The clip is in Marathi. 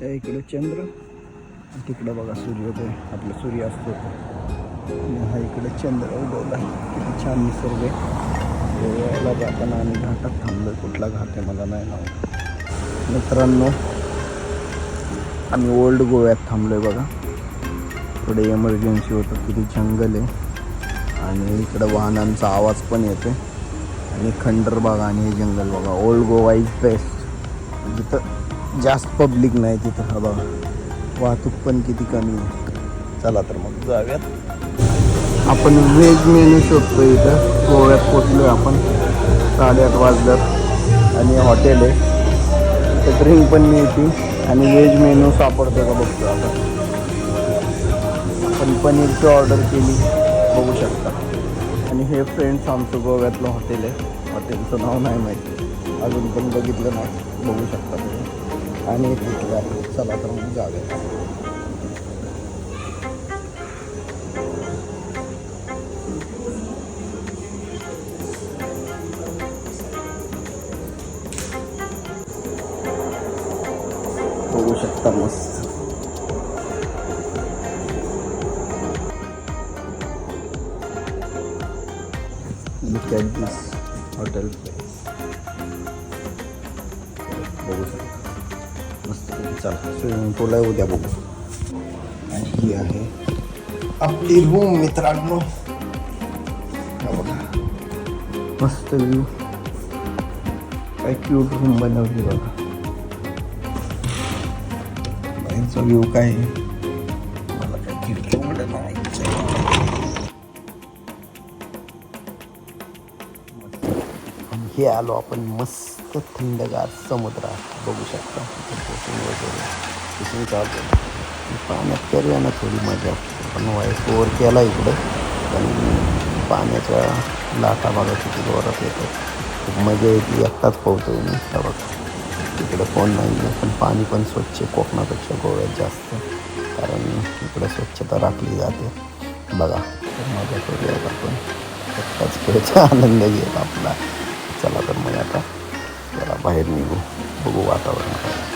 त्या इकडे चंद्र, तिकडं बघा सूर्योदय, आपला सूर्य असतो. आणि हा इकडे चंद्र उगवला. किती छान निसर्ग आहे. गोव्याला जाताना आम्ही घाटात थांबलो. कुठला घाट आहे मला नाही माहीत. मित्रांनो, आम्ही ओल्ड गोव्यात थांबलो आहे बघा. पुढे एमर्जन्सी होतं. किती जंगल आहे आणि इकडं वाहनांचा आवाज पण येतो. आणि खंडर बघा आणि हे जंगल बघा. Old Goa is best. जिथं जास्त पब्लिक नाही तिथं. हा बघा, वाहतूक पण किती कमी आहे. चला तर मग जाऊयात. आपण व्हेज मेनू शोधतो इथं. गोव्यात पोचलो आपण. 8:30 वाजल्यात आणि हॉटेल आहे. तर ड्रिंक पण मिळते आणि व्हेज मेनू सापडतो का बघतो आपण. आपण पनीरची ऑर्डर केली, बघू शकता. आणि हे फ्रेंड्स आमचं गोव्यातलं हॉटेल आहे. हॉटेलचं नाव नाही माहिती, अजून पण बघितलं नाही. बघू शकता तुम्ही. आणि तिथे आहे. चला तर मग जाऊया. बघू शकता मस्त. Look at this hotel place. बघू शकता मस्त. चला स्विमिंग पूल आहे, उद्या बघू. आणि ही आहे आपली रूम मित्रांनो. बघा मस्त व्ह्यू. काय क्यूट रूम बनवली बघा. बाहेरचा व्ह्यू काय मला काय खिडकी उघडत नाही. हे आलो आपण मस्त थंडगार समुद्रात. बघू शकता बोटिंग वगैरे तिथून चालतो. पाण्यात करूया ना थोडी मजा. पण व्हॉइस ओव्हर केला इकडं, पण पाण्याच्या लाटा बघा किती जोरात येतात. खूप मजा येते. एकटाच पोहतोय मी. बघा इकडं कोण नाही आहे, पण पाणी पण स्वच्छ. कोकणापेक्षा गोव्यात जास्त, कारण इकडं स्वच्छता राखली जाते. बघा तर मजा करूया आपण. एकटाच खेळचा आनंद घेत आपला. चला तर मग आता जरा बाहेर निघू, बघू वातावरण काय.